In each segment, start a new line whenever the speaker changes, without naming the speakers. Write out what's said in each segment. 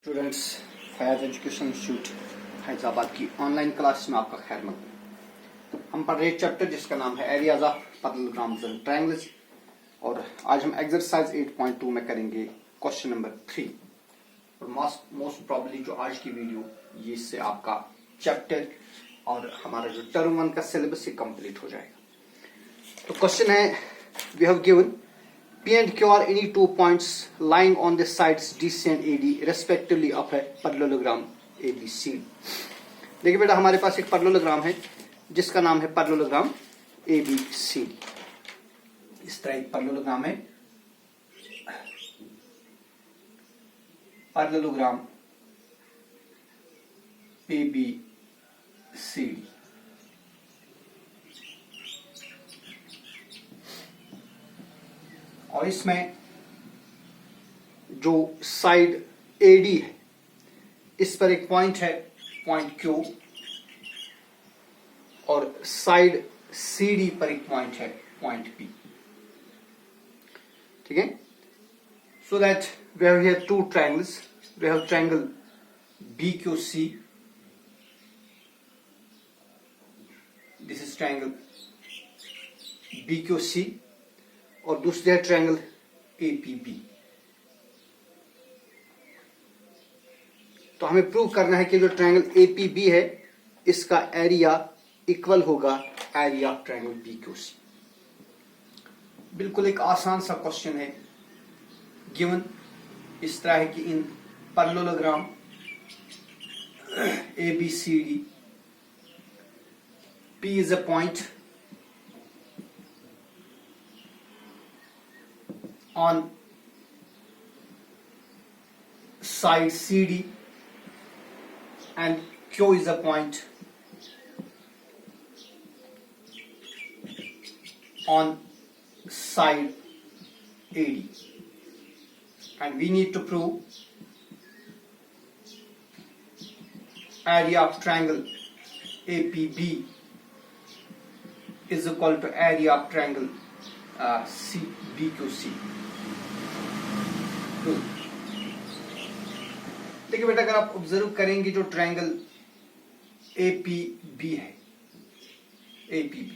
Students, फैज़ education institute Hyderabad की online class में आपका खैर मकदम। हम पढ़ रहे चैप्टर जिसका नाम है areas of parallelograms and triangles, और आज हम एक्सरसाइज 8.2 में करेंगे क्वेश्चन नंबर 3। और मोस्ट प्रॉब्ली जो आज की वीडियो ये इससे आपका चैप्टर और हमारा जो टर्म 1 का सिलेबस ये कंप्लीट हो जाएगा। तो क्वेश्चन है, we have given P and Q are any 2 points lying on the sides DC and AD respectively of a parallelogram ABC। देखिए बेटा, हमारे पास एक पैरेललोग्राम है जिसका नाम है पैरेललोग्राम ABC। इस तरह एक पैरेललोग्राम है, पैरेललोग्राम ABCD। और इसमें जो साइड AD है इस पर एक पॉइंट है, पॉइंट Q, और साइड CD पर एक पॉइंट है, पॉइंट P। ठीक है। So that we have here two triangles. We have triangle BQC, this is triangle BQC, और दूसरा ट्रायंगल APB। तो हमें प्रूव करना है कि जो ट्रायंगल APB है इसका एरिया इक्वल होगा एरिया ऑफ ट्रायंगल BQC। बिल्कुल एक आसान सा क्वेश्चन है। गिवन इस तरह है कि इन parallelogram ABCD, P is a point on side CD and Q is a point on side AD, and we need to prove area of triangle APB is equal to area of triangle BQC। देखिए बेटा, अगर आप observe करेंगे जो triangle APB है, APB,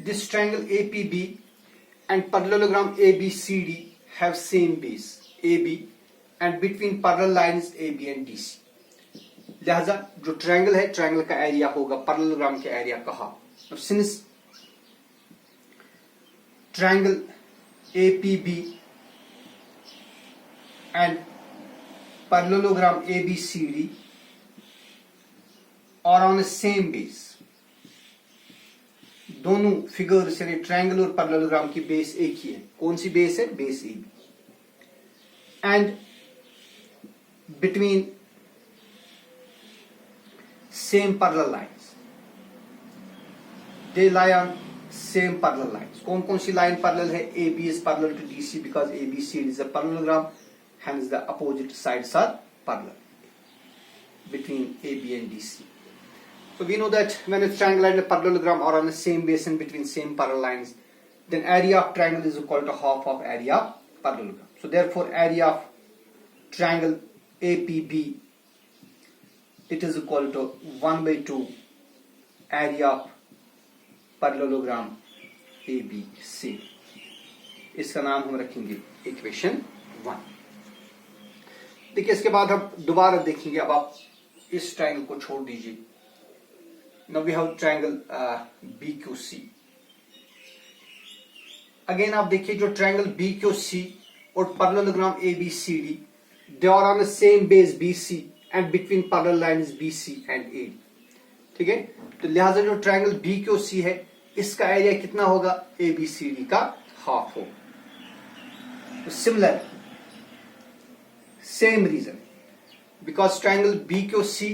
this triangle APB and parallelogram ABCD have same base AB and between parallel lines AB and DC। लिहाजा जो triangle है, ट्रायंगल का एरिया होगा पैरेललोग्राम के एरिया का हाफ। अब since triangle APB and parallelogram ABCD are on the same base। दोनों figures यानी ट्रायंगल और पैरेललोग्राम की बेस एक ही है। कौन सी बेस है? Base AB। And between same parallel lines, they lie on same parallel lines। कौन कौन सी लाइन पैरेलल है? AB is parallel to DC because ABCD is a parallelogram, hence the opposite sides are parallel between AB and DC। So we know that when a triangle and a parallelogram are on the same base and between same parallel lines, then area of triangle is equal to half of area of parallelogram। So therefore area of triangle APB, it is equal to 1/2 area of parallelogram ABC। इसका नाम हम रखेंगे equation 1। देखिए, इसके बाद हम दोबारा देखेंगे। अब आप इस ट्रायंगल को छोड़ दीजिए। Now we have triangle BQC। Again आप देखिए, जो ट्रायंगल BQC और parallelogram ABCD, they are on the same base BC and between parallel lines BC and AD। ठीक है। तो लिहाजा जो ट्रायंगल BQC है इसका एरिया कितना होगा? ABCD का हाफ होगा। तो similar same reason, because triangle BQC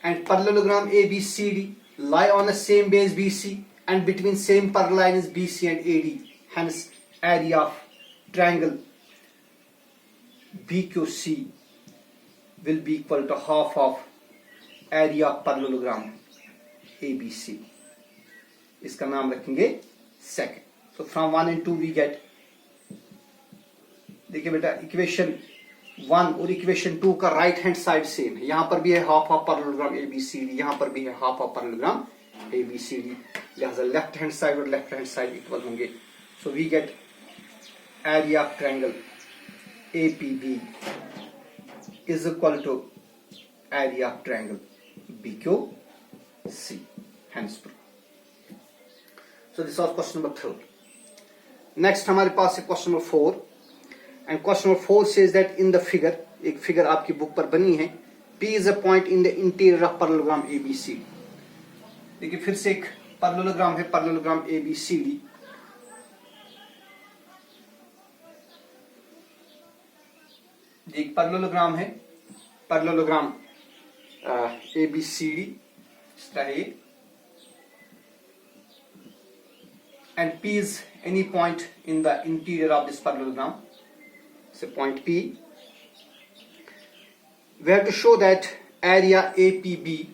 and parallelogram ABCD lie on the same base BC and between same parallel lines BC and AD, hence area of triangle BQC will be equal to half of area of parallelogram ABC। इसका नाम रखेंगे second. So from 1 and 2 we get, देखिए बेटा, equation 1 और equation 2 का right hand side same है। यहां पर भी है हाफ ऑफ पैरेललोग्राम ABCD, यहां पर भी है हाफ ऑफ पैरेललोग्राम ABCD, लिहाजा लेफ्ट हैंड साइड और लेफ्ट हैंड साइड इक्वल होंगे। So we get area of triangle APB is equal to area of triangle BQC, hence proof. So this was question number 3. Next हमारे पास है question number 4, and question number 4 says that in the figure, एक figure आपकी book पर बनी है, P is a point in the interior of parallelogram ABCD. देखिए फिर से एक पैरेललोग्राम है, पैरेललोग्राम ABCD। एक पैरेललोग्राम है, पैरेललोग्राम ABCD इस तरह, and P is any point in the interior of this parallelogram. So point P. We have to show that area APB,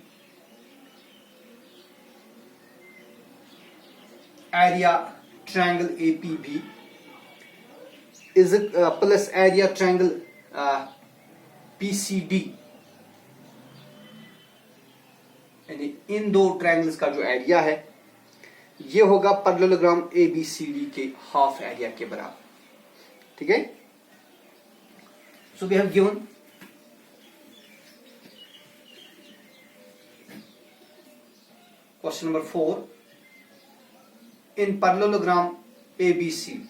area triangle APB is plus area triangle PCD, यानी इन दो triangles का जो area है ये होगा parallelogram ABCD के half area के बराबर। ठीक है, so we have given question number 4, in parallelogram ABCD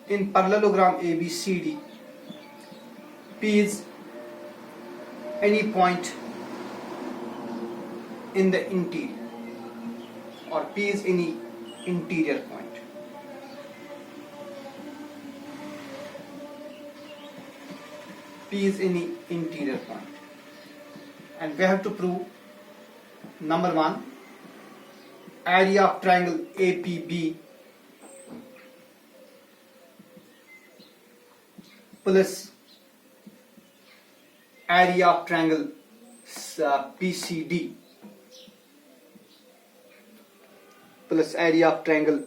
in parallelogram ABCD, P is any point in the interior, or P is any interior point. P is any interior point, and we have to prove number 1, area of triangle APB plus area of triangle PCD plus area of triangle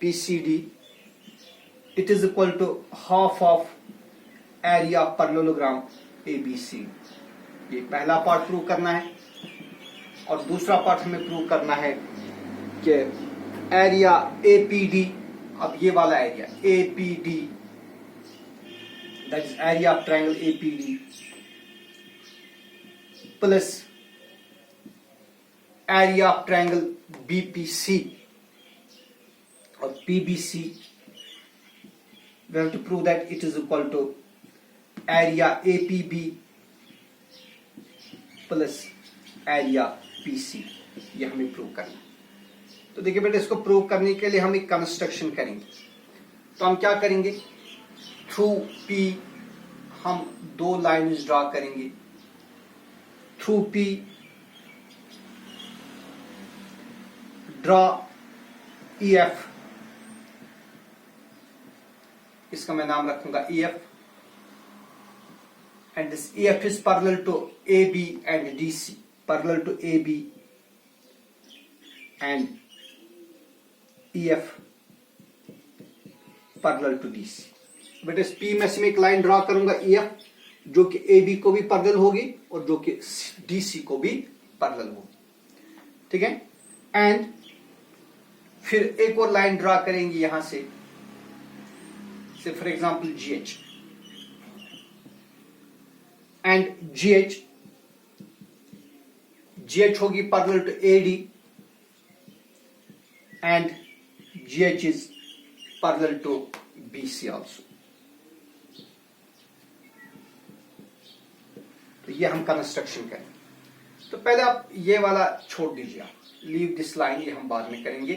PCD, it is equal to half of area of parallelogram ABCD. ये पहला part prove करना है, और दूसरा part हमें prove करना है कि एरिया APD, अब ये वाला area APD, that is area of triangle APD plus area of triangle BPC or PBC, we have to prove that it is equal to area APB plus area PC. ये हमें prove करना है। तो देखिए बेटा, इसको प्रूव करने के लिए हम एक कंस्ट्रक्शन करेंगे। तो हम क्या करेंगे, थ्रू P हम दो लाइन्स ड्रा करेंगे। थ्रू P ड्रा EF, इसका मैं नाम रखूंगा EF, and this EF is parallel to AB and DC, parallel to AB and EF parallel to DC. बेटा इस P में से मैं एक लाइन ड्रा करूंगा EF, जो कि AB को भी पैरेलल होगी और जो कि DC को भी पैरेलल होगी। ठीक है, एंड फिर एक और लाइन ड्रा करेंगे यहां से for example GH, and GH होगी parallel to AD and GH is parallel to BC also. तो ये हम कंस्ट्रक्शन करें। तो पहले आप ये वाला छोड़ दीजिए, आप लीव दिस लाइन, ये हम बाद में करेंगे।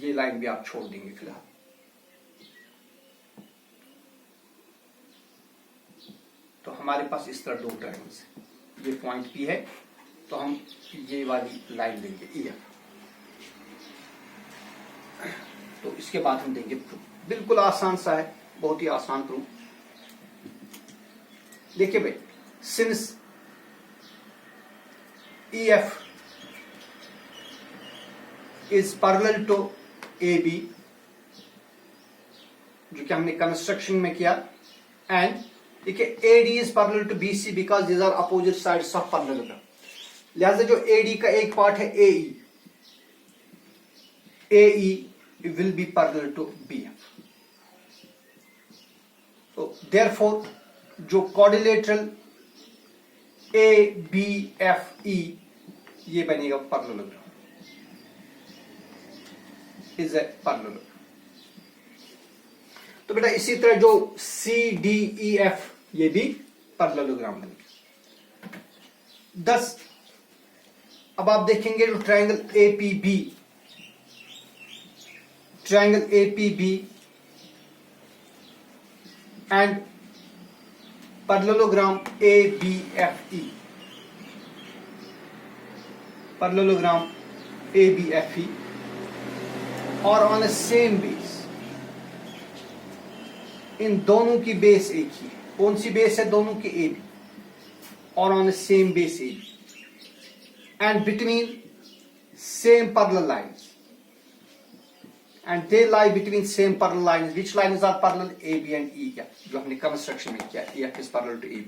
ये लाइन भी आप छोड़ देंगे फिलहाल। तो हमारे पास इस तरह दो ट्रायंगल्स हैं, ये पॉइंट P है, तो हम ये वाली लाइन लेंगे EF। तो इसके बाद हम देंगे प्रूफ। बिल्कुल आसान सा है, बहुत ही आसान प्रूफ। देखिए भाई, since EF is parallel to A B जो कि हमने कंस्ट्रक्शन में किया, एंड देखिए A D is parallel to B C because these are opposite sides of parallelogram. लिहाजा जो ए डी का एक पार्ट है A E will be parallel to B F. तो देयरफॉर जो quadrilateral A B F E ये बनेगा पैरेललोग्राम, इज ए पैरेललोग्राम। तो बेटा इसी तरह जो सी डी ई एफ ये भी पैरेललोग्राम बनेगा। 10 अब आप देखेंगे जो triangle A P B, triangle A P B and parallelogram A B F E, parallelogram A B F E are on the same base. इन दोनों की बेस एक ही है। कौन सी बेस है? दोनों की A B, are on the same base A B and between same parallel lines, and they lie between same parallel lines. Which lines are parallel? AB and E, जो हमने कंस्ट्रक्शन में किया, EF is parallel to AB,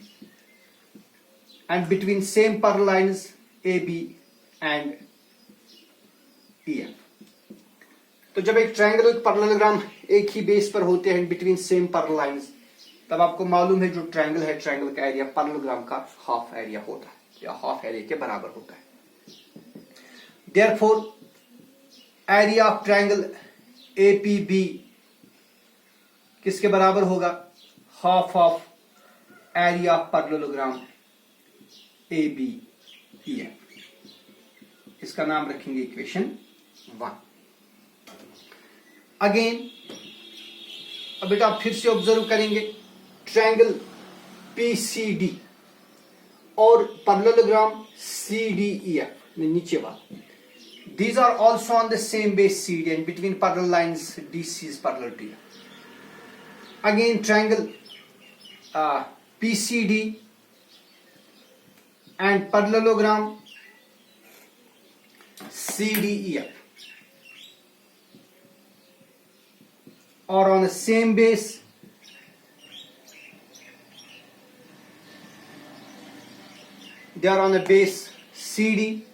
and between same parallel lines AB and EF। तो जब एक triangle और parallelogram एक ही बेस पर होते हैं बिटवीन सेम पैरेलल लाइंस, तब आपको मालूम है जो ट्रायंगल है, ट्रायंगल का एरिया पैरेललोग्राम का हाफ एरिया होता है या हाफ एरिया के बराबर होता है। Therefore area of triangle APB किसके बराबर होगा? Half of area of parallelogram ABEF। इसका नाम रखेंगे इक्वेशन 1। अगेन अब बेटा आप फिर से ऑब्जर्व करेंगे ट्रायंगल PCD और पैरेललोग्राम CDEF में नीचे वाला, these are also on the same base CD and between parallel lines DC is parallel to EF. Again triangle PCD and parallelogram CDEF are on the same base they are on the base CD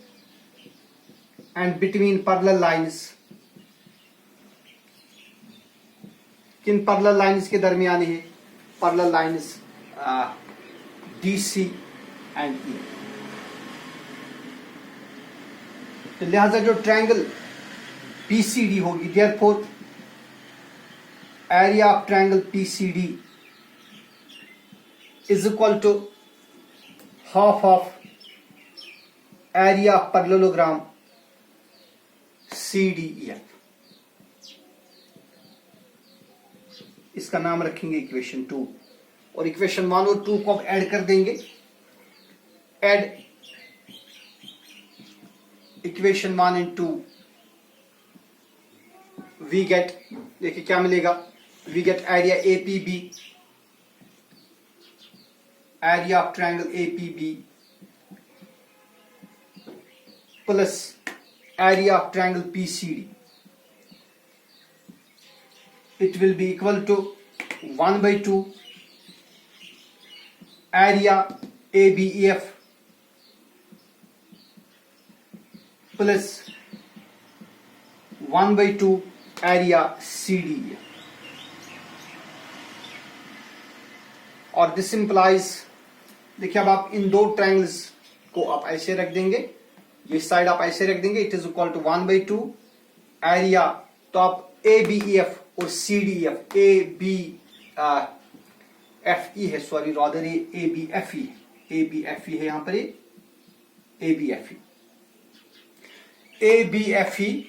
and between parallel lines, किन parallel lines के दरमियान है? parallel lines DC and E। तो लिहाजा जो triangle PCD होगी, therefore area of triangle PCD is equal to half of area of parallelogram CDEF। इसका नाम रखेंगे इक्वेशन 2, और इक्वेशन 1 और 2 को अब ऐड कर देंगे। Add equation 1 and 2 we get, देखिए क्या मिलेगा? We get area APB, area of triangle APB plus area of triangle PCD, it will be equal to 1/2 area ABEF plus 1/2 area CDEF, और दिस इंप्लाइज, देखिए अब आप इन दो ट्रायंगल्स को आप ऐसे रख देंगे, ये साइड आप ऐसे रख देंगे, it is equal to 1/2 area. तो आप ABEF और CDEF, ABFE है, सॉरी रादर ये ABFE है, ABFE है यहां पर, ये ABFE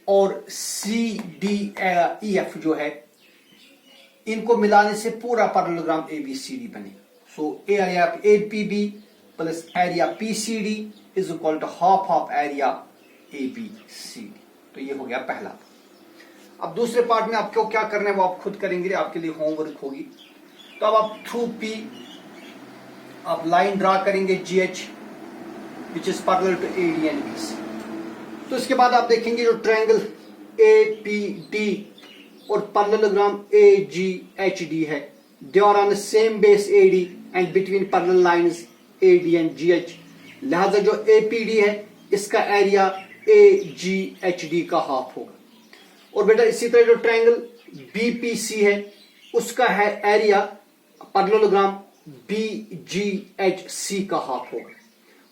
और CDEF जो है, इनको मिलाने से पूरा पैरेललोग्राम ABCD बनेगा। So area APB plus area PCD is equal to half of area ABCD। तो ये हो गया पहला। अब दूसरे पार्ट में आपको क्या करना है वो आप खुद करेंगे, आपके लिए होमवर्क होगी। तो अब आप थ्रू P आप लाइन ड्रा करेंगे GH which is parallel to AD and BC। तो इसके बाद आप देखेंगे जो ट्रायंगल APD और parallelogram AGHD है, they are on the same base AD and between parallel lines AD and GH, लिहाजा जो APD है इसका एरिया AGHD का हाफ होगा। और बेटा इसी तरह जो ट्रायंगल BPC है उसका है एरिया पैरेललोग्राम BGHC का हाफ होगा।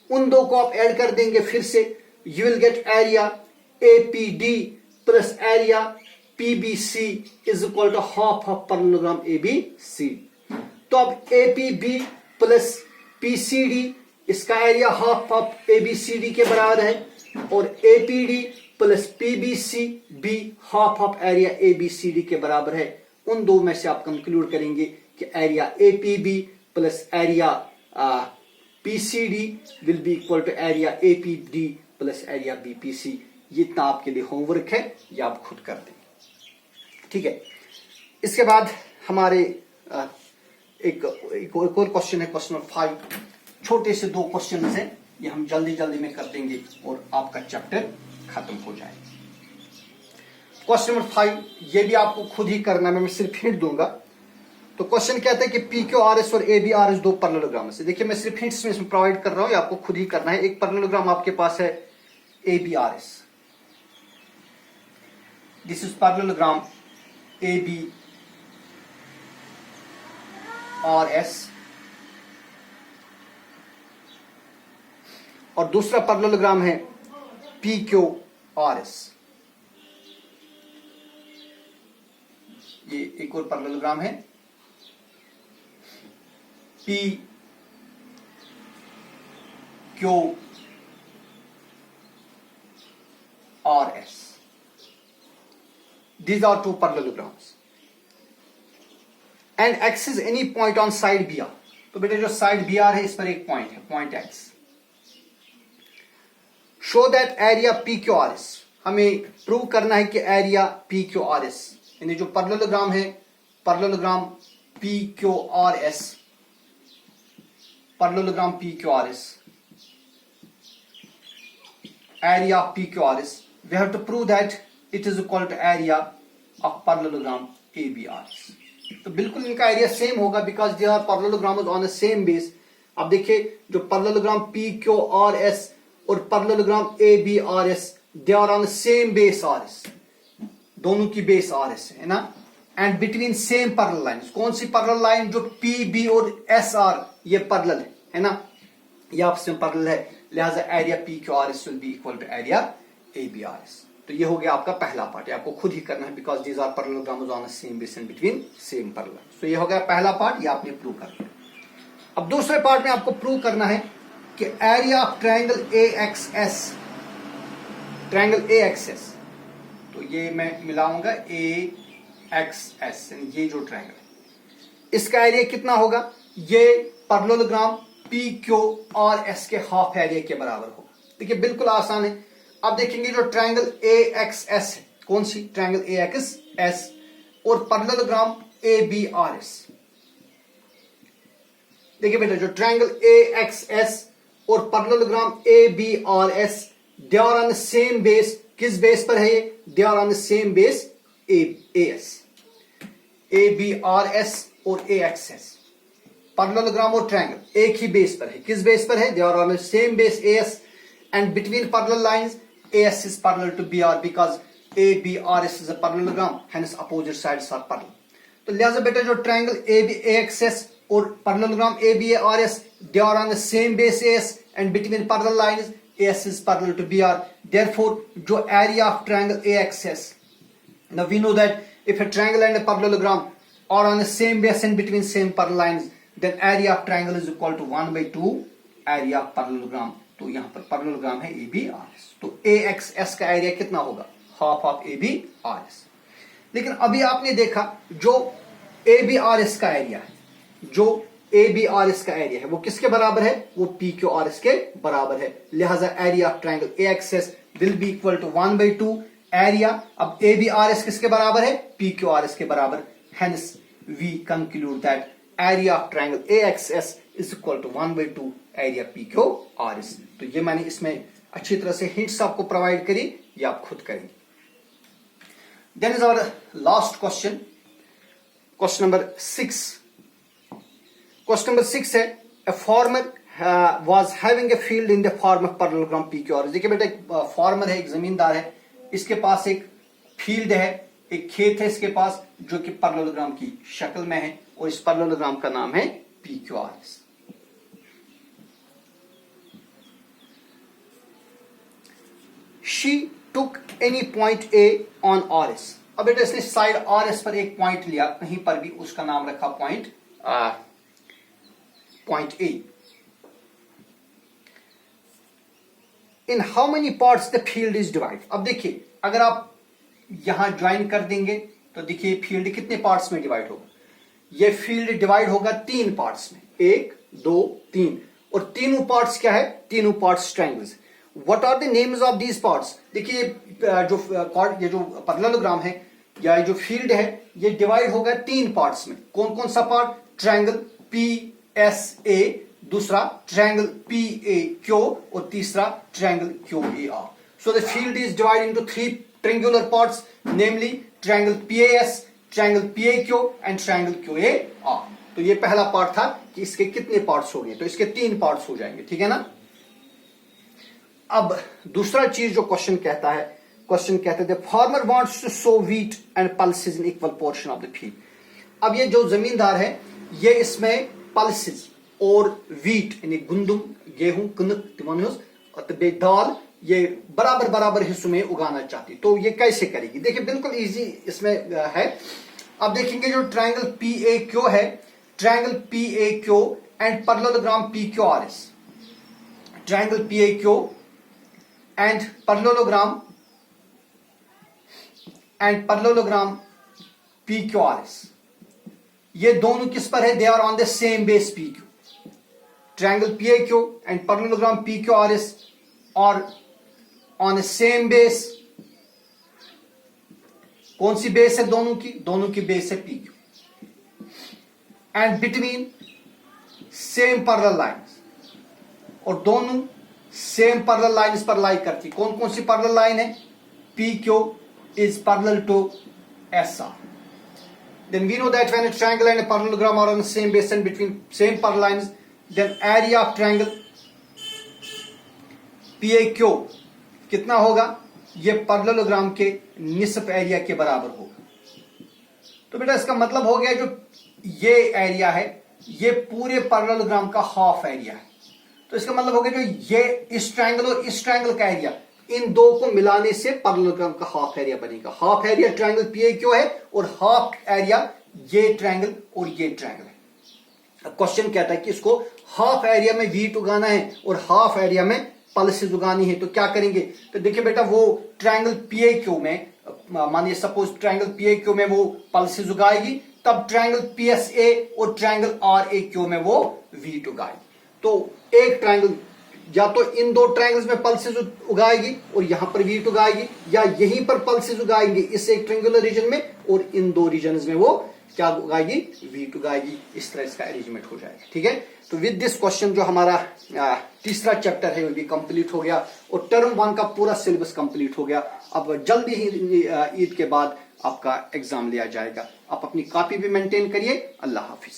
उन दो को आप ऐड कर देंगे फिर से, you will get area APD plus area PBC is equal to half of parallelogram ABC। तो अब APB प्लस PCD इसका एरिया हाफ ऑफ ABCD के बराबर है, और APD प्लस PBC भी हाफ ऑफ एरिया ABCD के बराबर है। उन दो में से आप कंक्लूड करेंगे कि area APB plus area PCD will be equal to area APD plus area BPC। ये इतना आपके लिए होमवर्क है, ये आप खुद कर देंगे, ठीक है। इसके बाद हमारे एक और क्वेश्चन है, क्वेश्चन नंबर 5। छोटे से दो क्वेश्चन हैं, ये हम जल्दी जल्दी में कर देंगे और आपका चैप्टर खत्म हो जाएगा। क्वेश्चन नंबर 5 ये भी आपको खुद ही करना है, मैं सिर्फ हिंट दूंगा। तो क्वेश्चन कहता है कि PQRS और ABRS दो पैरेललोग्राम से, देखिए मैं सिर्फ हिंट्स में इसमें प्रोवाइड कर रहा हूं, ये आपको खुद ही करना है। एक पैरेललोग्राम आपके पास है ABRS, this is parallelogram ABRS, और दूसरा पैरेललोग्राम है PQRS। ये एक और पैरेललोग्राम है PQRS। These are two parallelograms and X is any point on side BR। तो बेटे जो साइड BR है इस पर एक पॉइंट है, point X। Show that area PQRS, हमें प्रूव करना है कि एरिया PQRS, यानी जो पैरेललोग्राम है parallelogram PQRS, parallelogram PQRS, area of PQRS, we have to prove that it is equal to area of parallelogram ABRS। तो बिल्कुल इनका एरिया सेम होगा because they are parallelograms on the same base. अब देखिए जो parallelogram PQRS और parallelogram ABRS they are on the same base RS, दोनों की बेस RS है ना, and between same parallel lines. कौन सी पैरेलल लाइन? जो PB और SR ये पैरेलल है ना, ये आपस में पैरेलल है, लिहाजा area PQRS will be equal to area ABRS। तो ये हो गया आपका पहला पार्ट, आपको खुद ही करना है because these are parallelograms on the same base and between same parallel. तो ये हो गया पहला पार्ट, ये आपने प्रूव कर लिया। अब दूसरे पार्ट में आपको प्रूव करना है कि area of triangle AXS, triangle AXS, तो ये मैं मिलाऊंगा AXS, ये जो ट्रायंगल है इसका एरिया कितना होगा? ये पैरेललोग्राम PQRS के हाफ एरिया के बराबर होगा। देखिए बिल्कुल आसान है। अब देखेंगे जो ट्रायंगल AXS है, कौन सी? ट्रायंगल AXS और पैरेललोग्राम ABRS। देखिए बेटा जो ट्रायंगल AXS और parallelogram ABRS they are on the same base. किस बेस पर है ये? They are on the same base AS। ABRS और AXS पैरेललोग्राम और ट्रायंगल एक ही बेस पर है। किस बेस पर है? They are on the same base AS and between parallel lines AS is parallel to BR because ABRS is a parallelogram, hence opposite sides are parallel। तो लिहाजा बेटा जो ट्रायंगल AXS और parallelogram ABRS they are on the same base AS and between parallel lines AS is parallel to BR। Therefore जो area of triangle AXS, now we know that if a triangle and a parallelogram are on the same base and between same parallel lines then area of triangle is equal to 1/2 area of parallelogram। तो यहां पर parallelogram है ABRS, तो AXS का area कितना होगा? Half of ABRS। लेकिन अभी आपने देखा जो ABRS का एरिया है, जो ABRS का एरिया है वो किसके बराबर है? वो PQRS के बराबर है। लिहाजा area of triangle AXS will be equal to 1/2 area. अब ABRS किसके बराबर है? PQRS के बराबर। Hence we conclude that area of triangle AXS is equal to 1/2 area PQRS। तो ये मैंने इसमें अच्छी तरह से हिंट्स आपको प्रोवाइड करी, ये आप खुद करेंगे। Then is our last question. Question number 6. Question number 6 है a farmer was having a field in the form of parallelogram PQR. देखिए बेटा एक फार्मर है, एक जमींदार है, इसके पास एक फील्ड है, एक खेत है इसके पास जो कि पैरेललोग्राम की शक्ल में है और इस पैरेललोग्राम का नाम है PQRS. She took any point A on RS. अब बेटा इसने साइड RS पर एक पॉइंट लिया, कहीं पर भी उसका नाम रखा point A. In how many parts the field is divided? अब देखिए अगर आप यहां ज्वाइन कर देंगे तो देखिए फील्ड कितने पार्ट्स में डिवाइड होगा. ये फील्ड डिवाइड होगा 3 पार्ट्स में, 1 2 3, और तीनों पार्ट्स क्या है, तीनों parts triangles. What are the names of these parts. देखिए ये जो पैरेललोग्राम है या जो फील्ड है ये डिवाइड होगा 3 पार्ट्स में. कौन कौन सा पार्ट, ट्रायंगल PSA, दूसरा ट्रायंगल PAQ और तीसरा triangle QAR. So the field is divided into 3 triangular parts, namely triangle PAS, triangle PAQ and triangle QAR. तो ये पहला पार्ट था कि इसके कितने पार्ट्स हो गए, तो इसके 3 पार्ट्स हो जाएंगे, ठीक है ना. अब दूसरा चीज जो क्वेश्चन कहता है, क्वेश्चन कहते थे farmer wants to sow wheat and pulses in equal portion of the field. अब ये जो जमींदार है ये इसमें पल्सेस और व्हीट यानी गुंदुम, गेहूं, कनक और दाल ये बराबर बराबर हिस्सों में उगाना चाहती. तो ये कैसे करेगी, देखिए बिल्कुल इजी इसमें है. अब देखेंगे जो ट्रायंगल PAQ है, triangle PAQ and parallelogram PQRS, triangle PAQ and parallelogram PQRS, ये दोनों किस पर है, they are on the same base PQ. Triangle PAQ and parallelogram PQRS are on the same base. कौन सी बेस है दोनों की, दोनों की बेस है PQ. And between same parallel lines, और दोनों सेम पैरेलल लाइंस पर लाई करती. कौन कौन सी पैरेलल लाइन है, PQ is parallel to SR. Then we know that when a triangle and a parallelogram are on the same base and between same parallel lines, then area of triangle PAQ कितना होगा, ये parallelogram के निस्फ area के बराबर होगा. तो बेटा इसका मतलब हो गया जो ये एरिया है ये पूरे पैरेललोग्राम का हाफ एरिया है. तो इसका मतलब हो गया जो ये इस ट्रायंगल और इस ट्रायंगल का एरिया, इन दो को मिलाने से पैरेललोग्राम का हाफ एरिया बनेगा. हाफ एरिया ट्रायंगल PAQ है और हाफ एरिया ये ट्रायंगल और ये ट्रायंगल है. क्वेश्चन कहता है कि इसको हाफ एरिया में व्हीट उगाना है और हाफ एरिया में पल्सेस उगानी है, तो क्या करेंगे. तो देखिए बेटा वो ट्रायंगल PAQ में, मानिए सपोज ट्रायंगल PAQ में वो पल्सेस उगाएगी, तब ट्रायंगल PSA और ट्रायंगल RAQ में वो व्हीट उगाएगी. तो एक ट्रायंगल या तो इन दो ट्रायंगल्स में पल्सेस उगाएगी और यहां पर व्हीट उगाएगी, या यहीं पर पल्सेस उगाएंगे इस एक ट्रायंगुलर रीजन में और इन दो रीजन्स में वो क्या उगाएगी, व्हीट उगाएगी. इस तरह इसका अरेंजमेंट हो जाएगा, ठीक है. तो विद दिस क्वेश्चन जो हमारा तीसरा चैप्टर है वो भी कंप्लीट हो गया और टर्म 1 का पूरा सिलेबस कंप्लीट हो गया. अब जल्दी ही ईद के बाद आपका एग्जाम लिया जाएगा. आप अपनी कॉपी भी मेंटेन करिए. अल्लाह हाफिज.